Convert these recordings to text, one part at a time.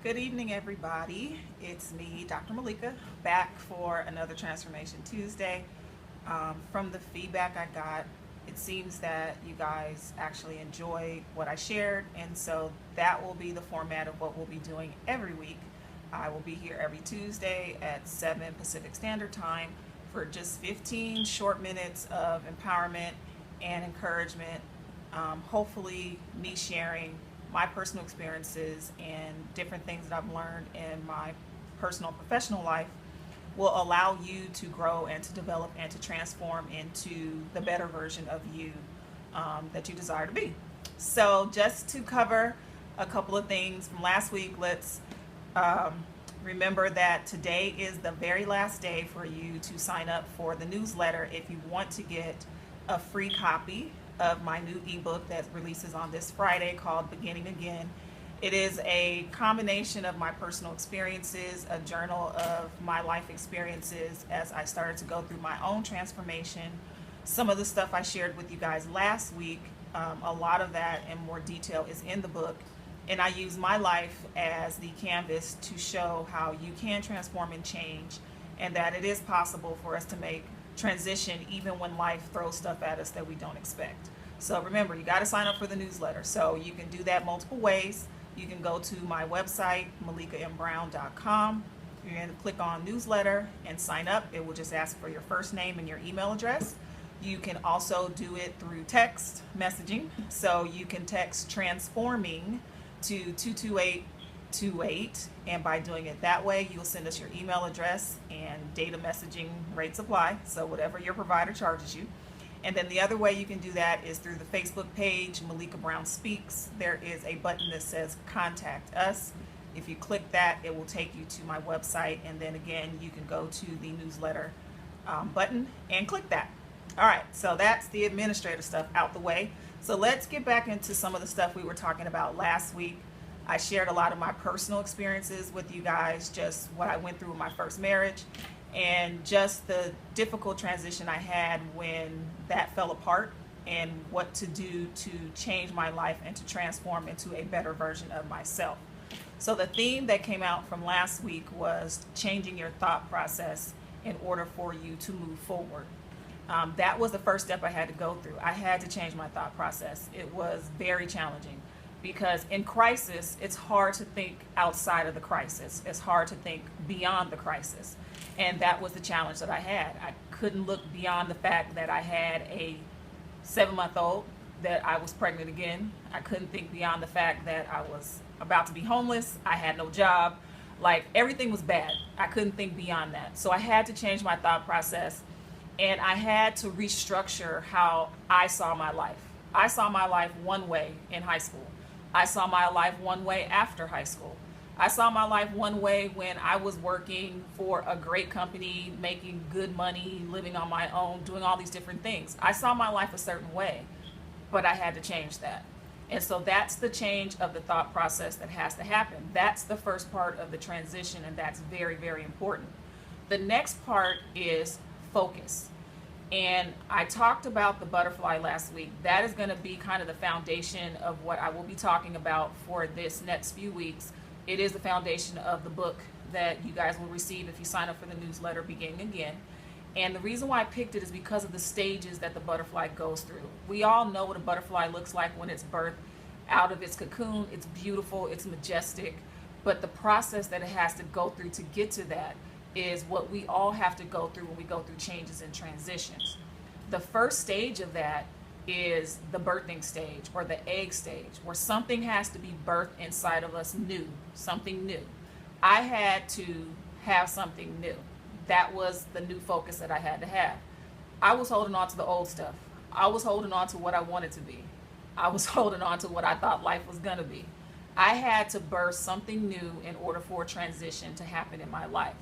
Good evening, everybody. It's me, Dr. Malika, back for another Transformation Tuesday. From the feedback I got, it seems that you guys actually enjoyed what I shared, and so that will be the format of what we'll be doing every week. I will be here every Tuesday at 7 Pacific Standard Time for just 15 short minutes of empowerment and encouragement. Hopefully, me sharing my personal experiences and different things that I've learned in my personal and professional life will allow you to grow and to develop and to transform into the better version of you that you desire to be. So, just to cover a couple of things from last week, let's remember that today is the very last day for you to sign up for the newsletter if you want to get a free copy of my new ebook that releases on this Friday called Beginning Again. It is a combination of my personal experiences, a journal of my life experiences as I started to go through my own transformation. Some of the stuff I shared with you guys last week, a lot of that in more detail is in the book. And I use my life as the canvas to show how you can transform and change, and that it is possible for us to make transition even when life throws stuff at us that we don't expect. So remember, you got to sign up for the newsletter. So you can do that multiple ways. You can go to my website, malikambrown.com. You're going to click on newsletter and sign up. It will just ask for your first name and your email address. You can also do it through text messaging. So you can text transforming to 22828, and by doing it that way, you'll send us your email address, and data messaging rates apply, so whatever your provider charges you. And then the other way you can do that is through the Facebook page, Malika Brown Speaks. There is a button that says Contact Us. If you click that, it will take you to my website, and then again, you can go to the newsletter button and click that. All right, so that's the administrative stuff out the way. So let's get back into some of the stuff we were talking about last week. I shared a lot of my personal experiences with you guys, just what I went through in my first marriage and just the difficult transition I had when that fell apart, and what to do to change my life and to transform into a better version of myself. So the theme that came out from last week was changing your thought process in order for you to move forward. That was the first step I had to go through. I had to change my thought process. It was very challenging because in crisis, it's hard to think outside of the crisis. It's hard to think beyond the crisis. And that was the challenge that I had. I couldn't look beyond the fact that I had a 7-month-old, that I was pregnant again. I couldn't think beyond the fact that I was about to be homeless. I had no job. Like, everything was bad. I couldn't think beyond that. So I had to change my thought process. And I had to restructure how I saw my life. I saw my life one way in high school. I saw my life one way after high school. I saw my life one way when I was working for a great company, making good money, living on my own, doing all these different things. I saw my life a certain way, but I had to change that. And so that's the change of the thought process that has to happen. That's the first part of the transition, and that's very, very important. The next part is focus. And I talked about the butterfly last week. That is going to be kind of the foundation of what I will be talking about for this next few weeks. It is the foundation of the book that you guys will receive if you sign up for the newsletter Beginning Again. And the reason why I picked it is because of the stages that the butterfly goes through. We all know what a butterfly looks like when it's birthed out of its cocoon. It's beautiful, it's majestic, but the process that it has to go through to get to that is what we all have to go through when we go through changes and transitions. The first stage of that is the birthing stage, or the egg stage, where something has to be birthed inside of us new, something new. I had to have something new. That was the new focus that I had to have. I was holding on to the old stuff. I was holding on to what I wanted to be. I was holding on to what I thought life was gonna be. I had to birth something new in order for a transition to happen in my life.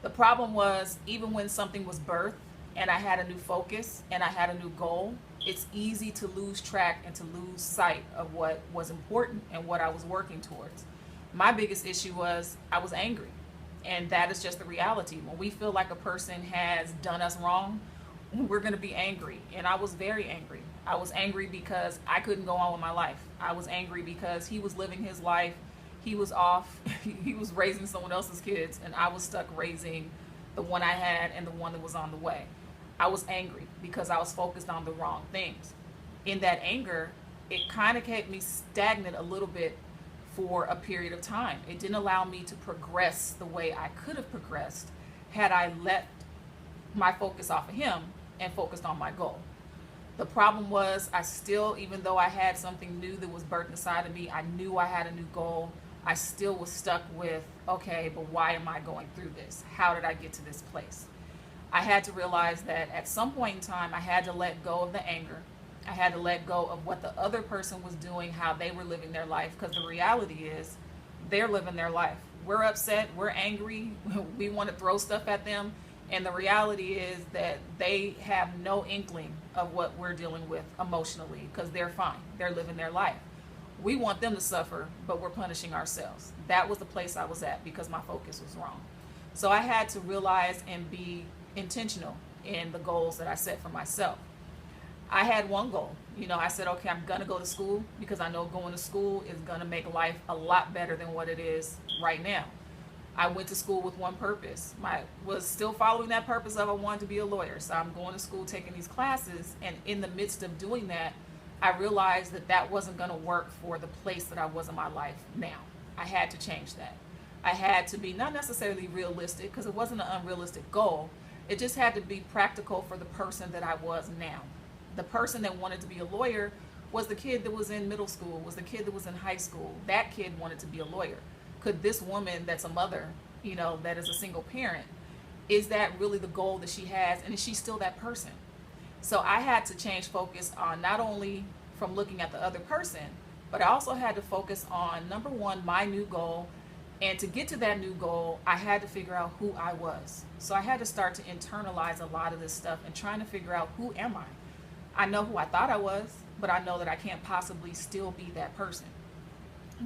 The problem was, even when something was birthed and I had a new focus and I had a new goal, it's easy to lose track and to lose sight of what was important and what I was working towards. My biggest issue was I was angry. And that is just the reality. When we feel like a person has done us wrong, we're going to be angry. And I was very angry. I was angry because I couldn't go on with my life. I was angry because he was living his life He was off, he was raising someone else's kids, and I was stuck raising the one I had and the one that was on the way. I was angry because I was focused on the wrong things. In that anger, it kind of kept me stagnant a little bit for a period of time. It didn't allow me to progress the way I could have progressed had I let my focus off of him and focused on my goal. The problem was, I still, even though I had something new that was birthed inside of me, I knew I had a new goal. I still was stuck with, okay, but why am I going through this? How did I get to this place? I had to realize that at some point in time, I had to let go of the anger. I had to let go of what the other person was doing, how they were living their life, because the reality is they're living their life. We're upset, we're angry, we want to throw stuff at them, and the reality is that they have no inkling of what we're dealing with emotionally, because they're fine, they're living their life. We want them to suffer, but we're punishing ourselves. That was the place I was at because my focus was wrong. So I had to realize and be intentional in the goals that I set for myself. I had one goal. I said, okay, I'm going to go to school because I know going to school is going to make life a lot better than what it is right now. I went to school with one purpose. I was still following that purpose of I wanted to be a lawyer. So I'm going to school, taking these classes, and in the midst of doing that, I realized that that wasn't going to work for the place that I was in my life now. I had to change that. I had to be not necessarily realistic, because it wasn't an unrealistic goal. It just had to be practical for the person that I was now. The person that wanted to be a lawyer was the kid that was in middle school, was the kid that was in high school. That kid wanted to be a lawyer. Could this woman that's a mother, that is a single parent, is that really the goal that she has? And is she still that person? So I had to change focus on not only from looking at the other person, but I also had to focus on, number one, my new goal. And to get to that new goal, I had to figure out who I was. So I had to start to internalize a lot of this stuff and trying to figure out, who am I? I know who I thought I was, but I know that I can't possibly still be that person.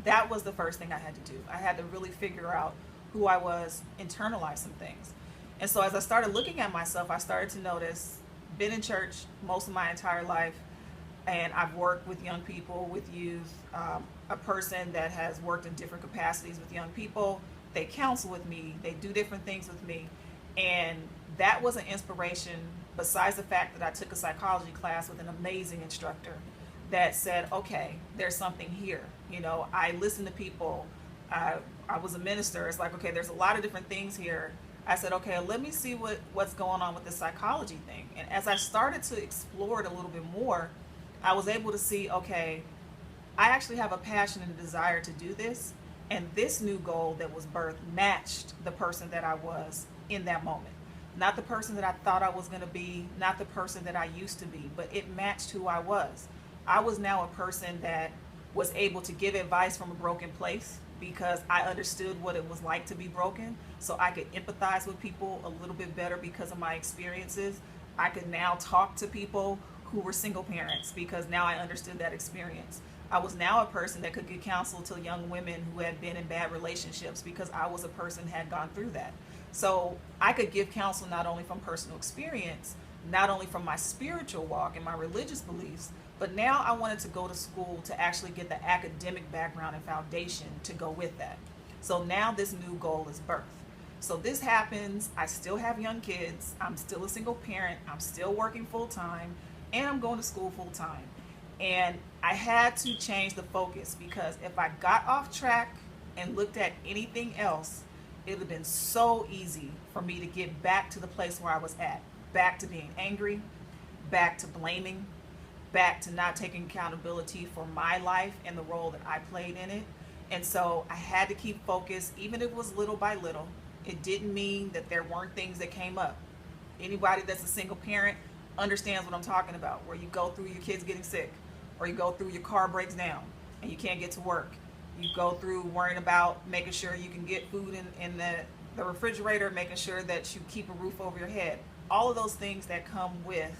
That was the first thing I had to do. I had to really figure out who I was, internalize some things. And so as I started looking at myself, I started to notice, been in church most of my entire life, and I've worked with young people, with youth, a person that has worked in different capacities with young people. They counsel with me, they do different things with me, and that was an inspiration, besides the fact that I took a psychology class with an amazing instructor that said, okay, there's something here. I listen to people. I was a minister. It's like, okay, there's a lot of different things here. I said, okay, let me see what's going on with this psychology thing. And as I started to explore it a little bit more, I was able to see, okay, I actually have a passion and a desire to do this. And this new goal that was birthed matched the person that I was in that moment. Not the person that I thought I was going to be, not the person that I used to be, but it matched who I was. I was now a person that was able to give advice from a broken place because I understood what it was like to be broken. So I could empathize with people a little bit better because of my experiences. I could now talk to people who were single parents because now I understood that experience. I was now a person that could give counsel to young women who had been in bad relationships because I was a person who had gone through that. So I could give counsel not only from personal experience, not only from my spiritual walk and my religious beliefs, but now I wanted to go to school to actually get the academic background and foundation to go with that. So now this new goal is birth. So this happens, I still have young kids, I'm still a single parent, I'm still working full time, and I'm going to school full time. And I had to change the focus because if I got off track and looked at anything else, it would have been so easy for me to get back to the place where I was at. Back to being angry, back to blaming, back to not taking accountability for my life and the role that I played in it. And so I had to keep focused, even if it was little by little. It didn't mean that there weren't things that came up. Anybody that's a single parent understands what I'm talking about, where you go through your kids getting sick, or you go through your car breaks down and you can't get to work. You go through worrying about making sure you can get food in the refrigerator, making sure that you keep a roof over your head. All of those things that come with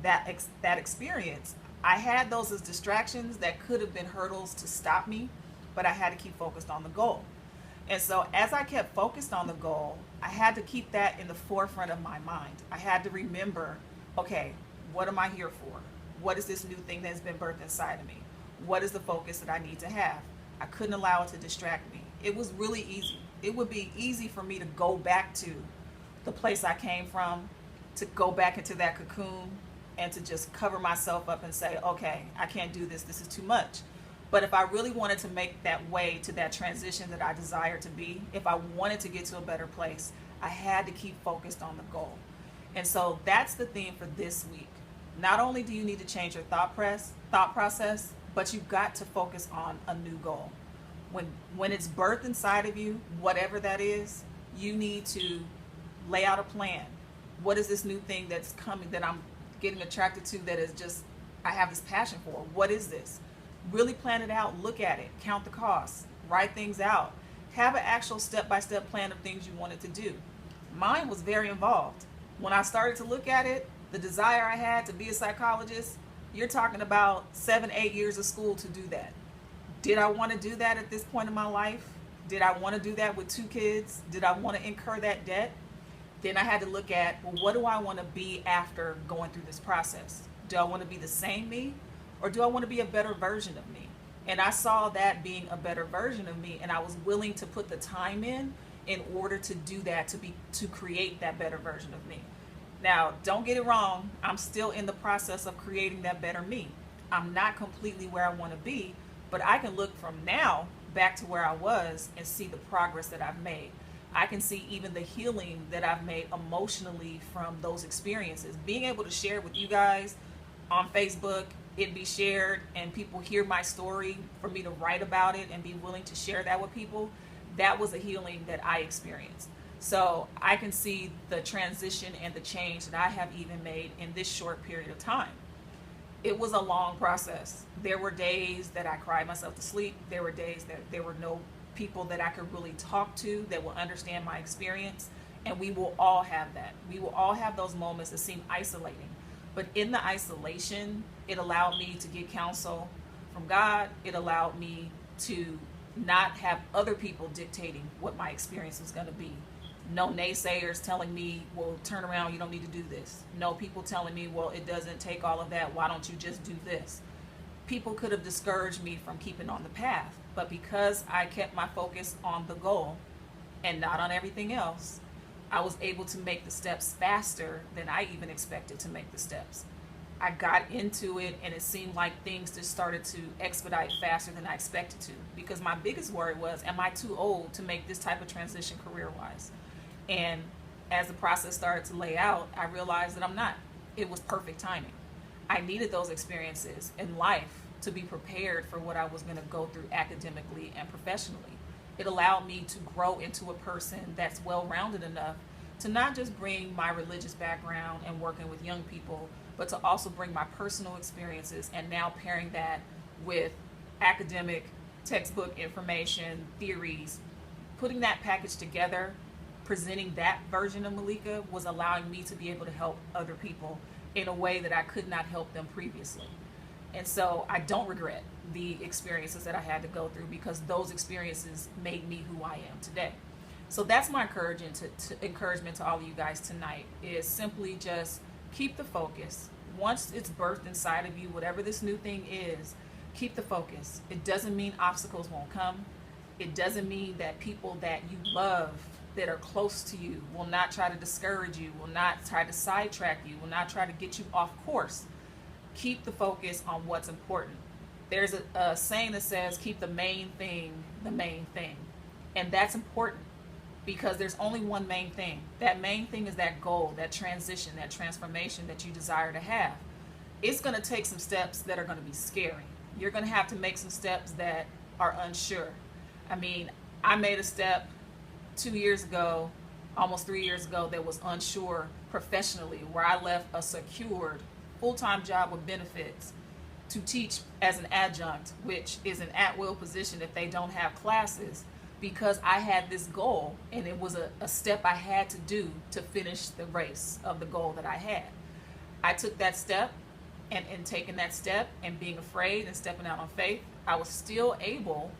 that experience. I had those as distractions that could have been hurdles to stop me, but I had to keep focused on the goal. And so as I kept focused on the goal, I had to keep that in the forefront of my mind. I had to remember, okay, what am I here for? What is this new thing that has been birthed inside of me? What is the focus that I need to have? I couldn't allow it to distract me. It was really easy. It would be easy for me to go back to the place I came from, to go back into that cocoon and to just cover myself up and say, okay, I can't do this. This is too much. But if I really wanted to make that way to that transition that I desired to be, if I wanted to get to a better place, I had to keep focused on the goal. And so that's the theme for this week. Not only do you need to change your thought process, but you've got to focus on a new goal. When it's birthed inside of you, whatever that is, you need to lay out a plan. What is this new thing that's coming that I'm getting attracted to, that is just, I have this passion for? What is this? Really plan it out, look at it, count the costs, write things out, have an actual step-by-step plan of things you wanted to do. Mine was very involved. When I started to look at it, the desire I had to be a psychologist, you're talking about 7-8 years of school to do that. Did I want to do that at this point in my life? Did I want to do that with 2 kids? Did I want to incur that debt? Then I had to look at, well, what do I want to be after going through this process? Do I want to be the same me, or do I want to be a better version of me? And I saw that being a better version of me, and I was willing to put the time in order to do that, to create that better version of me. Now, don't get it wrong, I'm still in the process of creating that better me. I'm not completely where I want to be, but I can look from now back to where I was and see the progress that I've made. I can see even the healing that I've made emotionally from those experiences. Being able to share with you guys on Facebook, it be shared and people hear my story, for me to write about it and be willing to share that with people, that was a healing that I experienced. So I can see the transition and the change that I have even made in this short period of time. It was a long process. There were days that I cried myself to sleep. There were days that there were no people that I could really talk to that will understand my experience. And we will all have that. We will all have those moments that seem isolating. But in the isolation, it allowed me to get counsel from God. It allowed me to not have other people dictating what my experience was going to be. No naysayers telling me, well, turn around, you don't need to do this. No people telling me, well, it doesn't take all of that, why don't you just do this? People could have discouraged me from keeping on the path, but because I kept my focus on the goal and not on everything else, I was able to make the steps faster than I even expected to make the steps. I got into it and it seemed like things just started to expedite faster than I expected to, because my biggest worry was, am I too old to make this type of transition career-wise? And as the process started to lay out, I realized that I'm not. It was perfect timing. I needed those experiences in life to be prepared for what I was going to go through academically and professionally. It allowed me to grow into a person that's well-rounded enough to not just bring my religious background and working with young people, but to also bring my personal experiences and now pairing that with academic textbook information, theories, putting that package together, presenting that version of Malaika was allowing me to be able to help other people in a way that I could not help them previously. And so I don't regret the experiences that I had to go through, because those experiences made me who I am today. So that's my encouragement to all of you guys tonight, is simply just keep the focus. Once it's birthed inside of you, whatever this new thing is, keep the focus. It doesn't mean obstacles won't come. It doesn't mean that people that you love, that are close to you, will not try to discourage you, will not try to sidetrack you, will not try to get you off course. Keep the focus on what's important. There's a saying that says, keep the main thing the main thing. And that's important, because there's only one main thing. That main thing is that goal, that transition, that transformation that you desire to have. It's going to take some steps that are going to be scary. You're going to have to make some steps that are unsure. I mean, I made a step 2 years ago, almost 3 years ago, that was unsure professionally, where I left a secured full-time job with benefits to teach as an adjunct, which is an at-will position if they don't have classes, because I had this goal and it was a step I had to do to finish the race of the goal that I had. I took that step, and in taking that step and being afraid and stepping out on faith, I was still able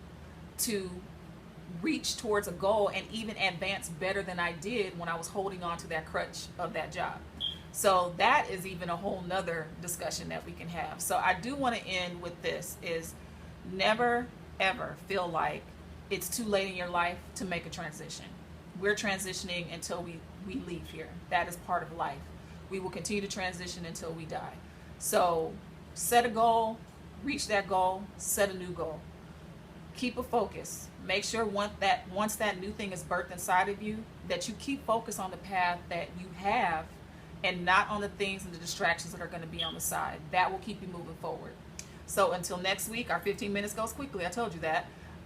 to reach towards a goal and even advance better than I did when I was holding on to that crutch of that job. So that is even a whole nother discussion that we can have. So I do want to end with this, is never ever feel like it's too late in your life to make a transition. We're transitioning until we leave here. That is part of life. We will continue to transition until we die. So set a goal, reach that goal, set a new goal. Keep a focus. Make sure once that new thing is birthed inside of you, that you keep focused on the path that you have and not on the things and the distractions that are going to be on the side. That will keep you moving forward. So until next week, our 15 minutes goes quickly. I told you that.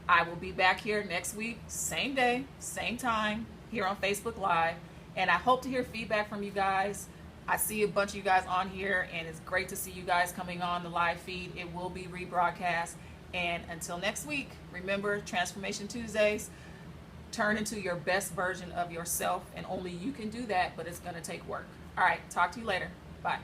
I will be back here next week, same day, same time, here on Facebook Live. And I hope to hear feedback from you guys. I see a bunch of you guys on here, and it's great to see you guys coming on the live feed. It will be rebroadcast. And until next week, remember, Transformation Tuesdays, turn into your best version of yourself. And only you can do that, but it's going to take work. All right, talk to you later. Bye.